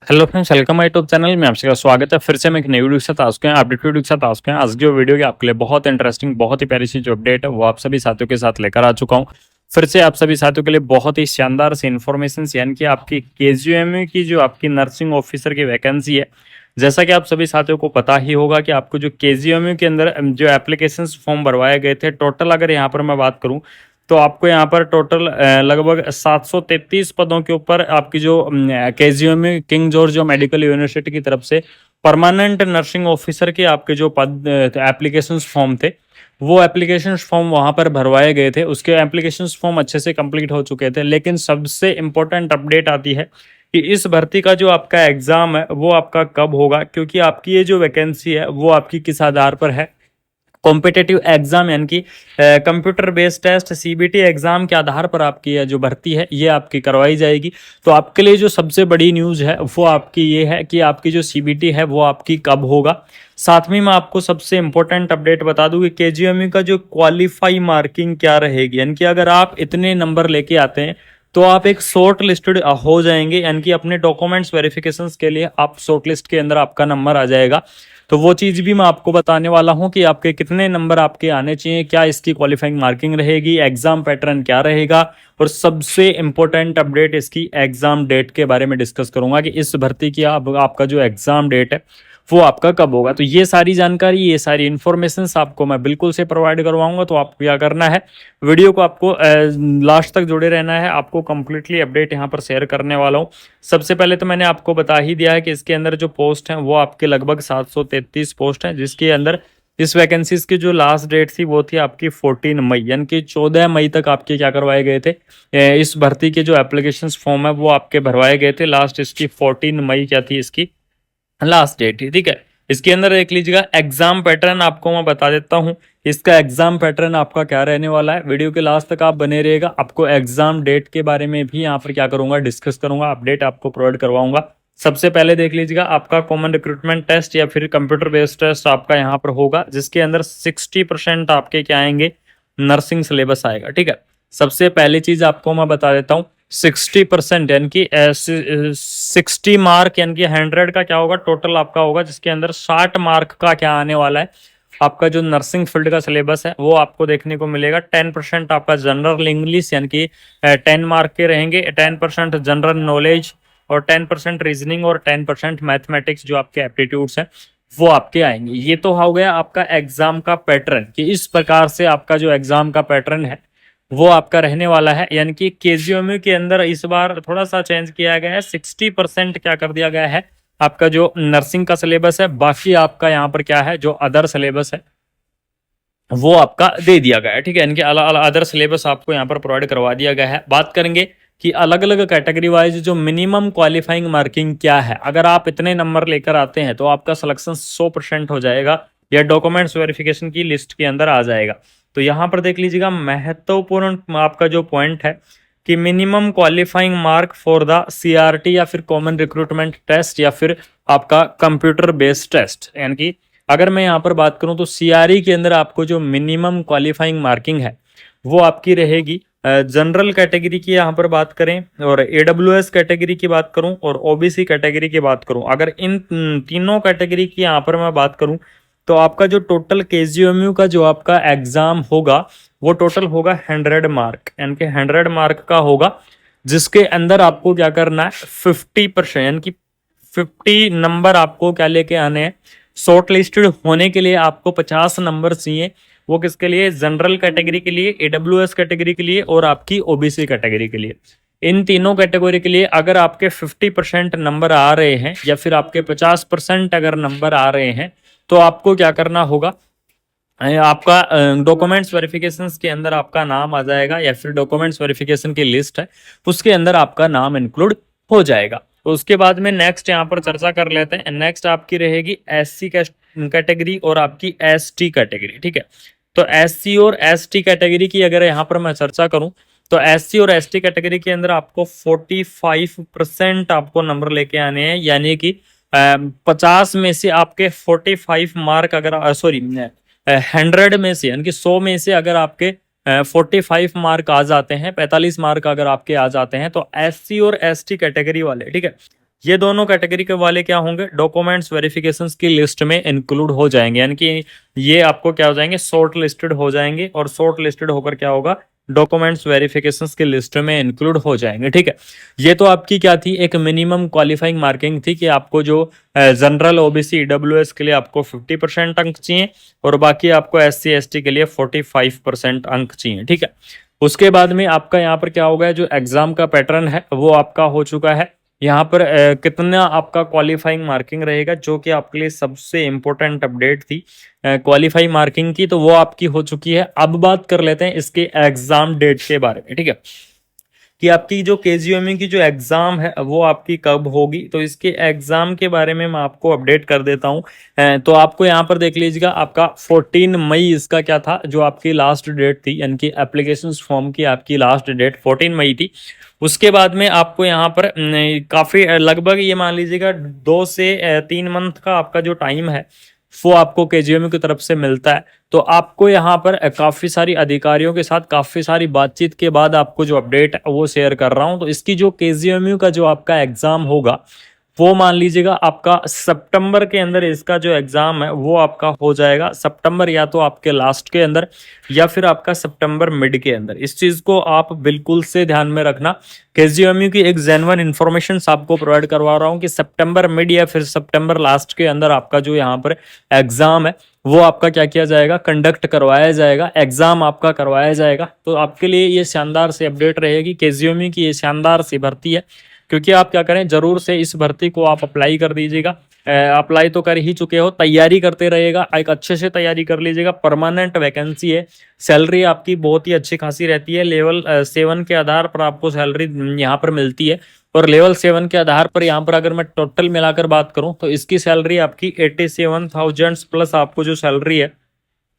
Hello friends, welcome my YouTube channel में आपका स्वागत है। फिर से मैं एक नई वीडियो के साथ आ चुके हैं, अपडेट वीडियो के साथ आ चुके हैं। आज की जो वीडियो की आपके लिए बहुत इंटरेस्टिंग, बहुत ही प्यारी सी जो अपडेट है वो आप सभी साथियों के साथ लेकर आ चुका हूं। फिर से आप सभी साथियों के लिए बहुत ही शानदार सी इन्फॉर्मेशन, यानी कि आपकी केजीएमयू की जो आपकी नर्सिंग ऑफिसर की वैकेंसी है। जैसा कि आप सभी साथियों को पता ही होगा कि आपको जो केजीएमयू के अंदर जो एप्लीकेशन फॉर्म भरवाए गए थे, टोटल अगर यहाँ पर मैं बात करूँ तो आपको यहाँ पर टोटल लगभग 733 पदों के ऊपर आपकी जो KGMU king George medical university की तरफ से परमानेंट नर्सिंग ऑफिसर के आपके जो पद एप्लीकेशन फॉर्म थे, वो एप्लीकेशन फॉर्म वहां पर भरवाए गए थे। उसके एप्लीकेशन फॉर्म अच्छे से कंप्लीट हो चुके थे, लेकिन सबसे इंपॉर्टेंट अपडेट आती है कि इस भर्ती का जो आपका एग्जाम है वो आपका कब होगा, क्योंकि आपकी ये जो वैकेंसी है वो आपकी किस आधार पर है। कॉम्पिटेटिव एग्जाम यानी कि computer based test CBT exam के आधार पर आपकी जो भर्ती है ये आपकी करवाई जाएगी। तो आपके लिए जो सबसे बड़ी न्यूज़ है वो आपकी ये है कि आपकी जो सीबीटी है वो आपकी कब होगा। साथ में मैं आपको सबसे इंपॉर्टेंट अपडेट बता दूं कि केजीएमयू का जो क्वालिफाई मार्किंग क्या रहेगी, यानी कि अगर आप इतने नंबर लेके आते हैं तो आप एक शॉर्ट लिस्टेड हो जाएंगे, यानी कि अपने डॉक्यूमेंट्स वेरिफिकेशंस के लिए आप शॉर्ट लिस्ट के अंदर आपका नंबर आ जाएगा। तो वो चीज़ भी मैं आपको बताने वाला हूं कि आपके कितने नंबर आपके आने चाहिए, क्या इसकी क्वालिफाइंग मार्किंग रहेगी, एग्जाम पैटर्न क्या रहेगा, और सबसे इंपॉर्टेंट अपडेट इसकी एग्जाम डेट के बारे में डिस्कस करूंगा कि इस भर्ती की आपका जो एग्जाम डेट है वो आपका कब होगा। तो ये सारी जानकारी, ये सारी इन्फॉर्मेशन आपको मैं बिल्कुल से प्रोवाइड करवाऊंगा। तो आपको क्या करना है, वीडियो को आपको लास्ट तक जुड़े रहना है। आपको कंप्लीटली अपडेट यहाँ पर शेयर करने वाला हूँ। सबसे पहले तो मैंने आपको बता ही दिया है कि इसके अंदर जो पोस्ट हैं वो आपके लगभग 733 पोस्ट हैं, जिसके अंदर इस वैकेंसीज की जो लास्ट डेट थी वो थी आपकी 14 मई, यानी कि 14 मई तक आपके क्या करवाए गए थे, इस भर्ती के जो एप्लीकेशन फॉर्म है वो आपके भरवाए गए थे। लास्ट इसकी 14 मई क्या थी, इसकी लास्ट डेट थी, ठीक है। इसके अंदर देख लीजिएगा एग्जाम पैटर्न आपको मैं बता देता हूँ। इसका एग्जाम पैटर्न आपका क्या रहने वाला है, वीडियो के लास्ट तक आप बने रहेगा। आपको एग्जाम डेट के बारे में भी यहाँ पर क्या करूंगा, डिस्कस करूंगा, अपडेट आपको प्रोवाइड करवाऊंगा। सबसे पहले देख लीजिएगा आपका कॉमन रिक्रूटमेंट टेस्ट या फिर कंप्यूटर बेस्ड टेस्ट आपका यहाँ पर होगा, जिसके अंदर 60% आपके क्या आएंगे, नर्सिंग सिलेबस आएगा, ठीक है। सबसे पहली चीज आपको मैं बता देता हूँ, 60% यानी कि 60 मार्क यानी कि 100 का क्या होगा, टोटल आपका होगा, जिसके अंदर 60 मार्क का क्या आने वाला है, आपका जो नर्सिंग फील्ड का सिलेबस है वो आपको देखने को मिलेगा। 10% आपका जनरल इंग्लिश यानी कि 10 मार्क के रहेंगे, 10% जनरल नॉलेज और 10% रीजनिंग और 10% मैथमेटिक्स जो आपके एप्टीट्यूड्स हैं वो आपके आएंगे। ये तो हो गया आपका एग्जाम का पैटर्न कि इस प्रकार से आपका जो एग्जाम का पैटर्न है वो आपका रहने वाला है। यानी कि केजीएमयू के अंदर इस बार थोड़ा सा चेंज किया गया है, 60% क्या कर दिया गया है, आपका जो नर्सिंग का सिलेबस है, बाकी आपका यहाँ पर क्या है जो अदर सिलेबस है वो आपका दे दिया गया है, ठीक है। यानी कि अदर सिलेबस आपको यहाँ पर प्रोवाइड करवा दिया गया है। बात करेंगे कि अलग अलग कैटेगरी वाइज जो मिनिमम क्वालिफाइंग मार्किंग क्या है, अगर आप इतने नंबर लेकर आते हैं तो आपका सिलेक्शन 100% हो जाएगा या डॉक्यूमेंट्स वेरिफिकेशन की लिस्ट के अंदर आ जाएगा। तो यहाँ पर देख लीजिएगा महत्वपूर्ण आपका जो पॉइंट है कि minimum qualifying mark for the CRT या फिर कॉमन रिक्रूटमेंट टेस्ट या फिर आपका कंप्यूटर बेस्ड टेस्ट, यानी कि अगर मैं यहाँ पर बात करूँ तो सीआरई के अंदर आपको जो मिनिमम क्वालिफाइंग मार्किंग है वो आपकी रहेगी। जनरल कैटेगरी की यहाँ पर बात करें और एडब्ल्यूएस कैटेगरी की बात करूं और ओबीसी कैटेगरी की बात करूं, अगर इन तीनों कैटेगरी की यहाँ पर मैं बात करूं तो आपका जो टोटल केजीएमयू का जो आपका एग्जाम होगा वो टोटल होगा 100 मार्क, यानी कि 100 मार्क का होगा, जिसके अंदर आपको क्या करना है, 50% यानी कि 50 नंबर आपको क्या लेके आने हैं। शॉर्ट लिस्टेड होने के लिए आपको 50 नंबर चाहिए। वो किसके लिए, जनरल कैटेगरी के लिए, एडब्ल्यूएस कैटेगरी के लिए और आपकी ओबीसी कैटेगरी के लिए। इन तीनों कैटेगरी के लिए अगर आपके 50% नंबर आ रहे हैं या फिर आपके 50% अगर नंबर आ रहे हैं तो आपको क्या करना होगा, आपका डॉक्यूमेंट्स वेरिफिकेशंस के अंदर आपका नाम आ जाएगा या फिर डॉक्यूमेंट्स वेरिफिकेशन की लिस्ट है उसके अंदर आपका नाम इंक्लूड हो जाएगा। तो उसके बाद में नेक्स्ट यहाँ पर चर्चा कर लेते हैं। नेक्स्ट आपकी रहेगी एससी कैटेगरी और आपकी एसटी कैटेगरी, ठीक है। तो एससी और एसटी कैटेगरी की अगर यहाँ पर मैं चर्चा करूं तो एससी और एसटी कैटेगरी के अंदर आपको 45% आपको नंबर लेके आने हैं, यानी कि 50 में से आपके 45 मार्क अगर सॉरी 100 में से यानी कि 100 में से अगर आपके 45 मार्क आ जाते हैं, 45 मार्क अगर आपके आ जाते हैं तो एससी और एसटी कैटेगरी वाले, ठीक है, ये दोनों कैटेगरी के वाले क्या होंगे, डॉक्यूमेंट्स वेरिफिकेशंस की लिस्ट में इंक्लूड हो जाएंगे, यानी कि ये आपको क्या हो जाएंगे, शॉर्ट लिस्टेड हो जाएंगे, और शॉर्ट लिस्टेड होकर क्या होगा, डॉक्यूमेंट्स वेरिफिकेशंस की लिस्ट में इंक्लूड हो जाएंगे। ठीक है, ये तो आपकी क्या थी, एक मिनिमम क्वालिफाइंग मार्किंग थी कि आपको जो जनरल ओबीसी ईडब्ल्यूएस के लिए आपको 50% अंक चाहिए, और बाकी आपको एससी एसटी के लिए 45% अंक चाहिए। ठीक है, उसके बाद में आपका यहाँ पर क्या होगा, जो एग्जाम का पैटर्न है वो आपका हो चुका है। यहाँ पर कितना आपका क्वालिफाइंग मार्किंग रहेगा, जो कि आपके लिए सबसे इंपॉर्टेंट अपडेट थी क्वालिफाइंग मार्किंग की, तो वो आपकी हो चुकी है। अब बात कर लेते हैं इसके एग्जाम डेट के बारे में। ठीक है, कि आपकी जो केजीएमयू की जो एग्जाम है वो आपकी कब होगी, तो इसके एग्जाम के बारे में मैं आपको अपडेट कर देता हूँ। तो आपको यहाँ पर देख लीजिएगा, आपका 14 मई इसका क्या था, जो आपकी लास्ट डेट थी, यानी कि एप्लीकेशन फॉर्म की आपकी लास्ट डेट 14 मई थी। उसके बाद में आपको यहाँ पर काफी लगभग ये मान लीजिएगा 2 से 3 मंथ का आपका जो टाइम है वो आपको केजीएमयू की तरफ से मिलता है। तो आपको यहाँ पर काफी सारी अधिकारियों के साथ काफी सारी बातचीत के बाद आपको जो अपडेट है वो शेयर कर रहा हूँ। तो इसकी जो केजीएमयू का जो आपका एग्जाम होगा वो मान लीजिएगा आपका सितंबर के अंदर इसका जो एग्जाम है वो आपका हो जाएगा। सितंबर या तो आपके लास्ट के अंदर या फिर आपका सितंबर मिड के अंदर। इस चीज को आप बिल्कुल से ध्यान में रखना। केजीएमयू की एक जेन्युइन इन्फॉर्मेशन आपको प्रोवाइड करवा रहा हूँ कि सितंबर मिड या फिर सितंबर लास्ट के अंदर आपका जो यहाँ पर एग्जाम है वो आपका क्या किया जाएगा, कंडक्ट करवाया जाएगा, एग्जाम आपका करवाया जाएगा। तो आपके लिए ये शानदार सी अपडेट रहेगी। केजीएमयू की ये शानदार सी भर्ती है, क्योंकि आप क्या करें, जरूर से इस भर्ती को आप अप्लाई कर दीजिएगा। अप्लाई तो कर ही चुके हो, तैयारी करते रहिएगा, एक अच्छे से तैयारी कर लीजिएगा। परमानेंट वैकेंसी है, सैलरी आपकी बहुत ही अच्छी खासी रहती है। लेवल 7 के आधार पर आपको सैलरी यहाँ पर मिलती है, और लेवल 7 के आधार पर यहाँ पर अगर मैं टोटल मिलाकर बात करूँ तो इसकी सैलरी आपकी 87,000 प्लस आपको जो सैलरी है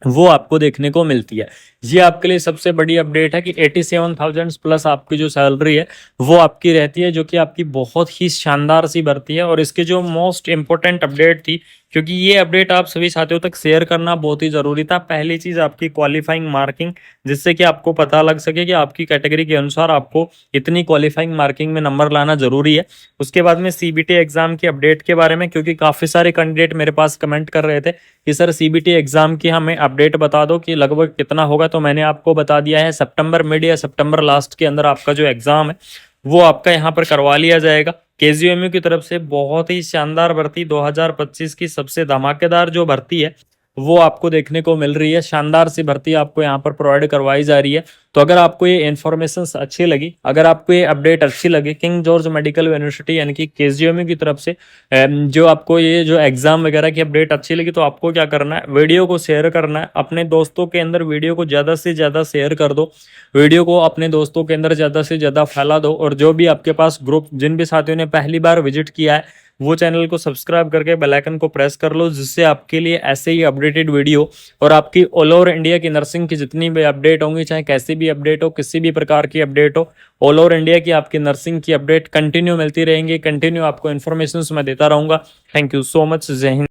वो आपको देखने को मिलती है। ये आपके लिए सबसे बड़ी अपडेट है कि 87,000 प्लस आपकी जो सैलरी है वो आपकी रहती है, जो कि आपकी बहुत ही शानदार सी भर्ती है। और इसकी जो मोस्ट इंपॉर्टेंट अपडेट थी, क्योंकि ये अपडेट आप सभी साथियों तक शेयर करना बहुत ही जरूरी था। पहली चीज आपकी क्वालिफाइंग मार्किंग, जिससे कि आपको पता लग सके कि आपकी कैटेगरी के अनुसार आपको इतनी क्वालिफाइंग मार्किंग में नंबर लाना जरूरी है। उसके बाद में सीबीटी एग्जाम की अपडेट के बारे में, क्योंकि काफी सारे कैंडिडेट मेरे पास कमेंट कर रहे थे कि सर सीबीटी एग्जाम की हमें अपडेट बता दो कि लगभग कितना होगा। तो मैंने आपको बता दिया है, सितंबर मिड या सितंबर लास्ट के अंदर आपका जो एग्जाम है वो आपका यहाँ पर करवा लिया जाएगा। केजीएमयू की तरफ से बहुत ही शानदार भर्ती 2025 की सबसे धमाकेदार जो भर्ती है वो आपको देखने को मिल रही है। शानदार सी भर्ती आपको यहाँ पर प्रोवाइड करवाई जा रही है। तो अगर आपको ये इन्फॉर्मेशन अच्छी लगी, अगर आपको ये अपडेट अच्छी लगी, किंग जॉर्ज मेडिकल यूनिवर्सिटी यानी कि केजीएमयू की तरफ से जो आपको ये जो एग्जाम वगैरह की अपडेट अच्छी लगी, तो आपको क्या करना है, वीडियो को शेयर करना है अपने दोस्तों के अंदर। वीडियो को ज्यादा से ज्यादा शेयर कर दो, वीडियो को अपने दोस्तों के अंदर ज्यादा से ज्यादा फैला दो। और जो भी आपके पास ग्रुप, जिन भी साथियों ने पहली बार विजिट किया है, वो चैनल को सब्सक्राइब करके बेल आइकन को प्रेस कर लो, जिससे आपके लिए ऐसे ही अपडेटेड वीडियो और आपकी ऑल ओवर इंडिया की नर्सिंग की जितनी भी अपडेट होंगी, चाहे कैसी भी अपडेट हो, किसी भी प्रकार की अपडेट हो, ऑल ओवर इंडिया की आपकी नर्सिंग की अपडेट कंटिन्यू मिलती रहेंगी। कंटिन्यू आपको इन्फॉर्मेशन मैं देता रहूंगा। Thank you so much. जय हिंद।